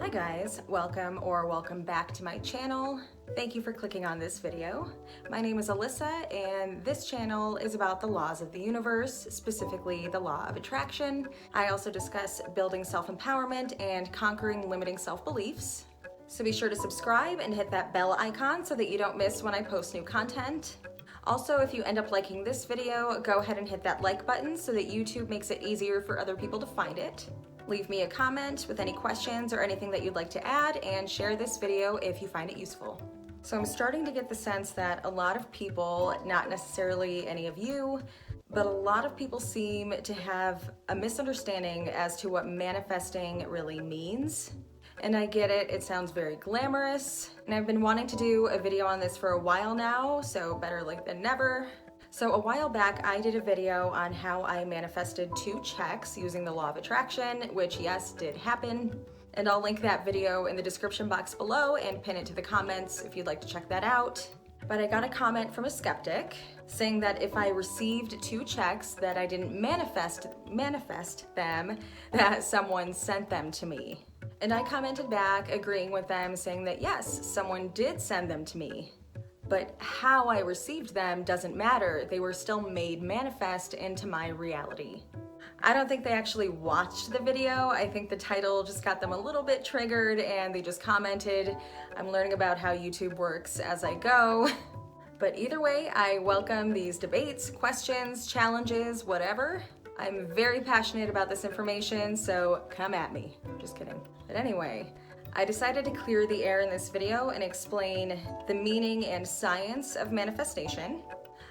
Hi guys, welcome back to my channel. Thank you for clicking on this video. My name is Alyssa and this channel is about the laws of the universe, specifically the law of attraction. I also discuss building self-empowerment and conquering limiting self-beliefs. So be sure to subscribe and hit that bell icon so that you don't miss when I post new content. Also, if you end up liking this video, go ahead and hit that like button so that YouTube makes it easier for other people to find it. Leave me a comment with any questions or anything that you'd like to add, and share this video if you find it useful. So I'm starting to get the sense that a lot of people, not necessarily any of you, but a lot of people seem to have a misunderstanding as to what manifesting really means. And I get it, it sounds very glamorous, and I've been wanting to do a video on this for a while now, so better late than never. So a while back, I did a video on how I manifested 2 checks using the law of attraction, which yes, did happen. And I'll link that video in the description box below and pin it to the comments if you'd like to check that out. But I got a comment from a skeptic saying that if I received 2 checks that I didn't manifest them, that someone sent them to me. And I commented back agreeing with them, saying that yes, someone did send them to me. But how I received them doesn't matter. They were still made manifest into my reality. I don't think they actually watched the video. I think the title just got them a little bit triggered and they just commented. I'm learning about how YouTube works as I go. But either way, I welcome these debates, questions, challenges, whatever. I'm very passionate about this information, so come at me. Just kidding. But anyway, I decided to clear the air in this video and explain the meaning and science of manifestation.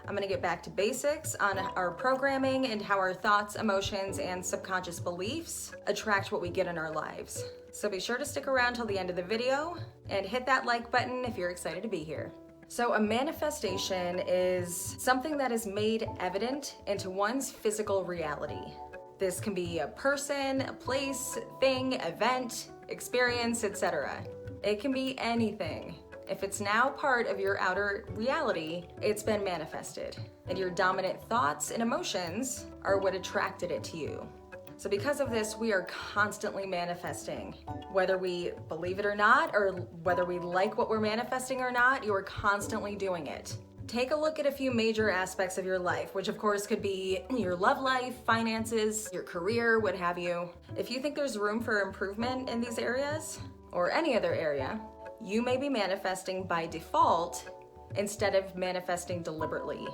I'm gonna get back to basics on our programming and how our thoughts, emotions, and subconscious beliefs attract what we get in our lives. So be sure to stick around till the end of the video and hit that like button if you're excited to be here. So a manifestation is something that is made evident into one's physical reality. This can be a person, a place, thing, event, experience, etc. It can be anything. If it's now part of your outer reality, it's been manifested, and your dominant thoughts and emotions are what attracted it to you. So because of this, we are constantly manifesting. Whether we believe it or not, or whether we like what we're manifesting or not, you are constantly doing it. Take a look at a few major aspects of your life, which of course could be your love life, finances, your career, what have you. If you think there's room for improvement in these areas, or any other area, you may be manifesting by default instead of manifesting deliberately.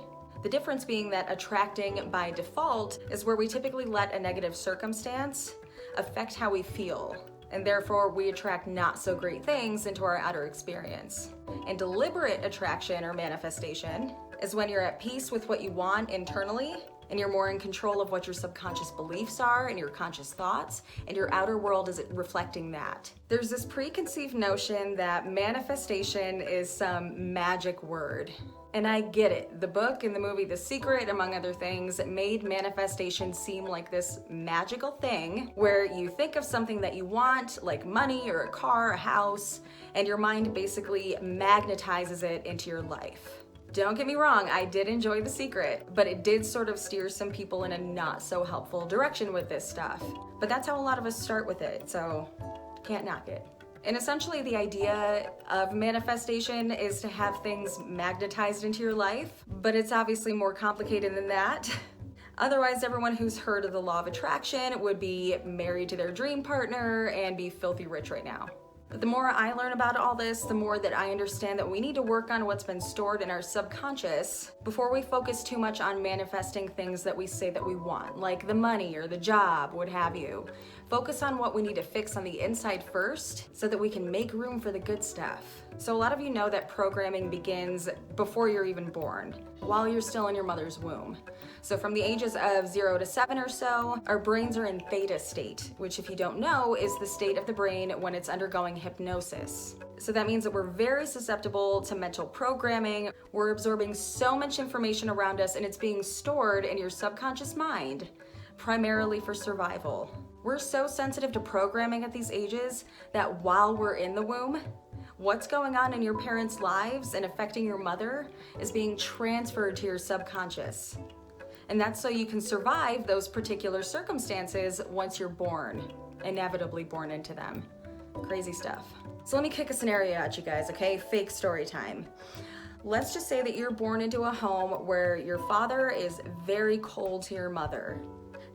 The difference being that attracting by default is where we typically let a negative circumstance affect how we feel, and therefore we attract not so great things into our outer experience. And deliberate attraction or manifestation is when you're at peace with what you want internally, and you're more in control of what your subconscious beliefs are and your conscious thoughts, and your outer world is reflecting that. There's this preconceived notion that manifestation is some magic word. And I get it. The book and the movie The Secret, among other things, made manifestation seem like this magical thing where you think of something that you want, like money or a car, a house, and your mind basically magnetizes it into your life. Don't get me wrong, I did enjoy The Secret, but it did sort of steer some people in a not so helpful direction with this stuff. But that's how a lot of us start with it, so can't knock it. And essentially the idea of manifestation is to have things magnetized into your life, but it's obviously more complicated than that. Otherwise, everyone who's heard of the law of attraction would be married to their dream partner and be filthy rich right now. But the more I learn about all this, the more that I understand that we need to work on what's been stored in our subconscious before we focus too much on manifesting things that we say that we want, like the money or the job, what have you. Focus on what we need to fix on the inside first so that we can make room for the good stuff. So a lot of you know that programming begins before you're even born, while you're still in your mother's womb. So from the ages of 0 to 7 or so, our brains are in theta state, which if you don't know is the state of the brain when it's undergoing hypnosis. So that means that we're very susceptible to mental programming. We're absorbing so much information around us and it's being stored in your subconscious mind, primarily for survival. We're so sensitive to programming at these ages that while we're in the womb, what's going on in your parents' lives and affecting your mother is being transferred to your subconscious. And that's so you can survive those particular circumstances once you're born, inevitably born into them. Crazy stuff. So let me kick a scenario at you guys, okay? Fake story time. Let's just say that you're born into a home where your father is very cold to your mother.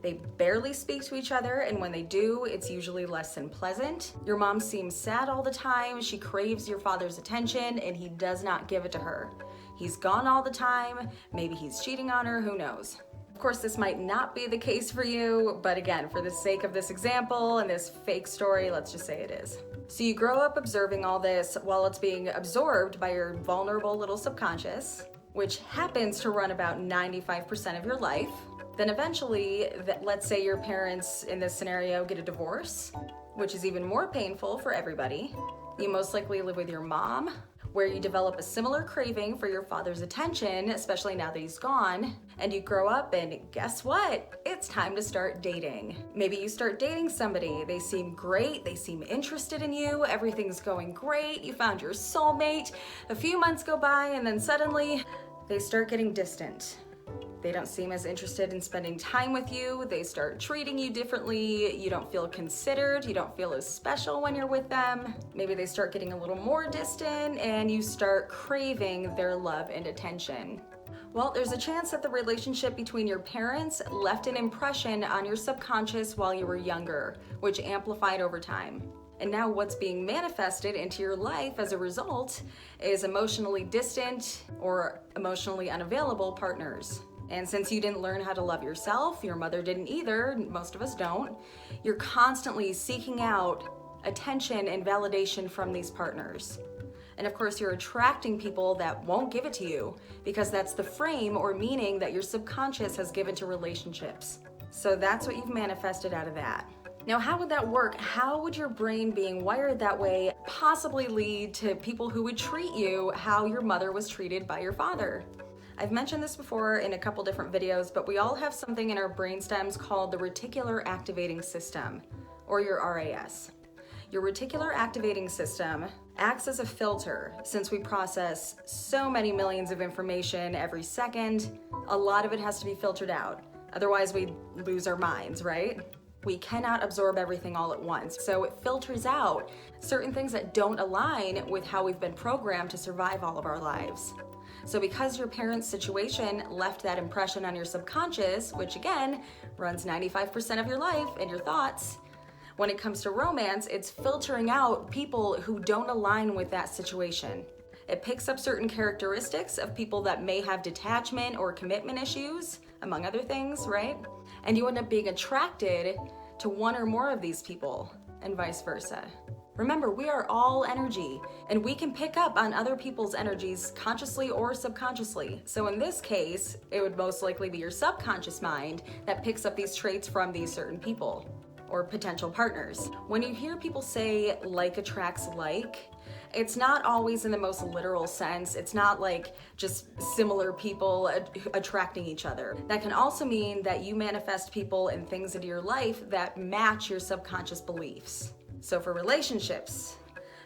They barely speak to each other, and when they do, it's usually less than pleasant. Your mom seems sad all the time. She craves your father's attention, and he does not give it to her. He's gone all the time. Maybe he's cheating on her, who knows? Of course, this might not be the case for you, but again, for the sake of this example and this fake story, let's just say it is. So you grow up observing all this while it's being absorbed by your vulnerable little subconscious, which happens to run about 95% of your life. Then eventually, let's say your parents in this scenario get a divorce, which is even more painful for everybody. You most likely live with your mom, where you develop a similar craving for your father's attention, especially now that he's gone, and you grow up and guess what? It's time to start dating. Maybe you start dating somebody, they seem great, they seem interested in you, everything's going great, you found your soulmate, a few months go by and then suddenly they start getting distant. They don't seem as interested in spending time with you. They start treating you differently. You don't feel considered. You don't feel as special when you're with them. Maybe they start getting a little more distant and you start craving their love and attention. Well, there's a chance that the relationship between your parents left an impression on your subconscious while you were younger, which amplified over time. And now what's being manifested into your life as a result is emotionally distant or emotionally unavailable partners. And since you didn't learn how to love yourself, your mother didn't either, most of us don't, you're constantly seeking out attention and validation from these partners. And of course, you're attracting people that won't give it to you because that's the frame or meaning that your subconscious has given to relationships. So that's what you've manifested out of that. Now, how would that work? How would your brain being wired that way possibly lead to people who would treat you how your mother was treated by your father? I've mentioned this before in a couple different videos, but we all have something in our brainstems called the reticular activating system, or your RAS. Your reticular activating system acts as a filter. Since we process so many millions of information every second, a lot of it has to be filtered out. Otherwise, we lose our minds, right? We cannot absorb everything all at once, so it filters out certain things that don't align with how we've been programmed to survive all of our lives. So because your parents' situation left that impression on your subconscious, which again, runs 95% of your life and your thoughts, when it comes to romance, it's filtering out people who don't align with that situation. It picks up certain characteristics of people that may have detachment or commitment issues, among other things, right? And you end up being attracted to one or more of these people, and vice versa. Remember, we are all energy, and we can pick up on other people's energies consciously or subconsciously. So in this case, it would most likely be your subconscious mind that picks up these traits from these certain people or potential partners. When you hear people say like attracts like, it's not always in the most literal sense. It's not like just similar people attracting each other. That can also mean that you manifest people and things into your life that match your subconscious beliefs. So for relationships,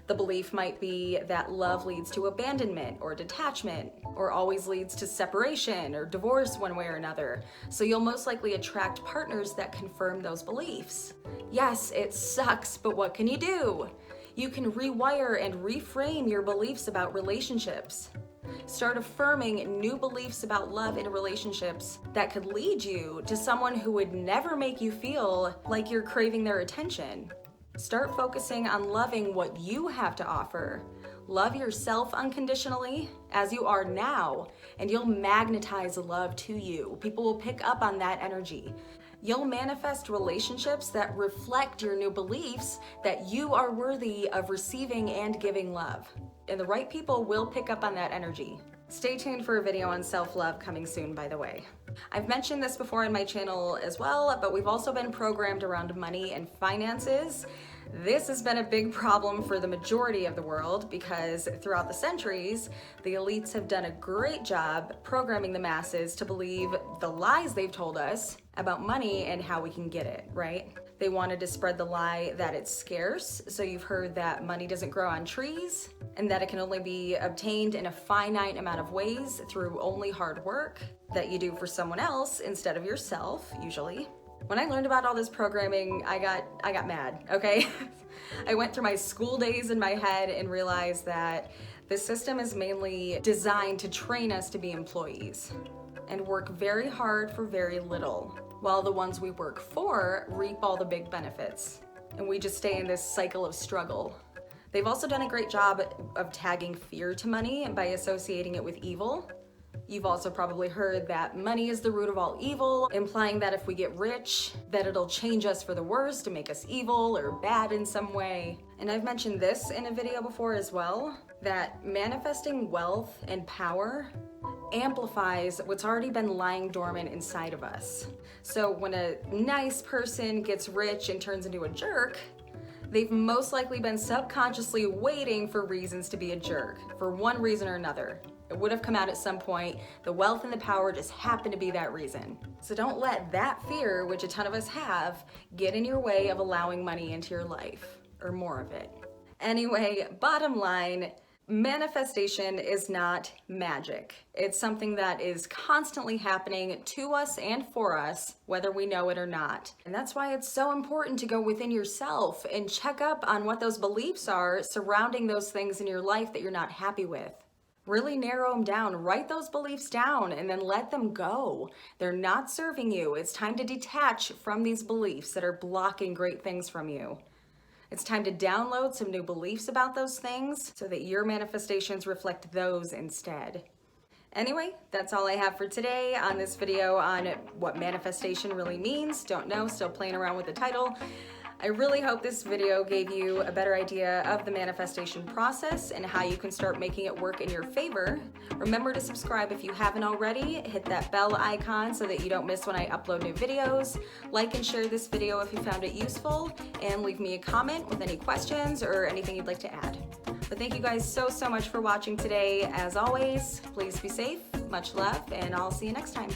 the belief might be that love leads to abandonment or detachment, or always leads to separation or divorce one way or another. So you'll most likely attract partners that confirm those beliefs. Yes, it sucks, but what can you do? You can rewire and reframe your beliefs about relationships. Start affirming new beliefs about love in relationships that could lead you to someone who would never make you feel like you're craving their attention. Start focusing on loving what you have to offer. Love yourself unconditionally as you are now, and you'll magnetize love to you. People will pick up on that energy. You'll manifest relationships that reflect your new beliefs that you are worthy of receiving and giving love. And the right people will pick up on that energy. Stay tuned for a video on self-love coming soon, by the way. I've mentioned this before in my channel as well, but we've also been programmed around money and finances. This has been a big problem for the majority of the world because throughout the centuries, the elites have done a great job programming the masses to believe the lies they've told us about money and how we can get it, right? They wanted to spread the lie that it's scarce, so you've heard that money doesn't grow on trees and that it can only be obtained in a finite amount of ways through only hard work that you do for someone else instead of yourself, usually. When I learned about all this programming, I got mad, okay? I went through my school days in my head and realized that the system is mainly designed to train us to be employees and work very hard for very little, while the ones we work for reap all the big benefits. And we just stay in this cycle of struggle. They've also done a great job of tagging fear to money by associating it with evil. You've also probably heard that money is the root of all evil, implying that if we get rich, that it'll change us for the worse to make us evil or bad in some way. And I've mentioned this in a video before as well, that manifesting wealth and power amplifies what's already been lying dormant inside of us. So when a nice person gets rich and turns into a jerk, they've most likely been subconsciously waiting for reasons to be a jerk, for one reason or another. It would have come out at some point. The wealth and the power just happened to be that reason. So don't let that fear, which a ton of us have, get in your way of allowing money into your life, or more of it. Anyway, bottom line, manifestation is not magic. It's something that is constantly happening to us and for us, whether we know it or not. And that's why it's so important to go within yourself and check up on what those beliefs are surrounding those things in your life that you're not happy with. Really narrow them down, write those beliefs down, and then let them go. They're not serving you. It's time to detach from these beliefs that are blocking great things from you. It's time to download some new beliefs about those things so that your manifestations reflect those instead. Anyway, that's all I have for today on this video on what manifestation really means. Don't know, still playing around with the title. I really hope this video gave you a better idea of the manifestation process and how you can start making it work in your favor. Remember to subscribe if you haven't already. Hit that bell icon so that you don't miss when I upload new videos. Like and share this video if you found it useful, and leave me a comment with any questions or anything you'd like to add. But thank you guys so much for watching today. As always, please be safe, much love, and I'll see you next time.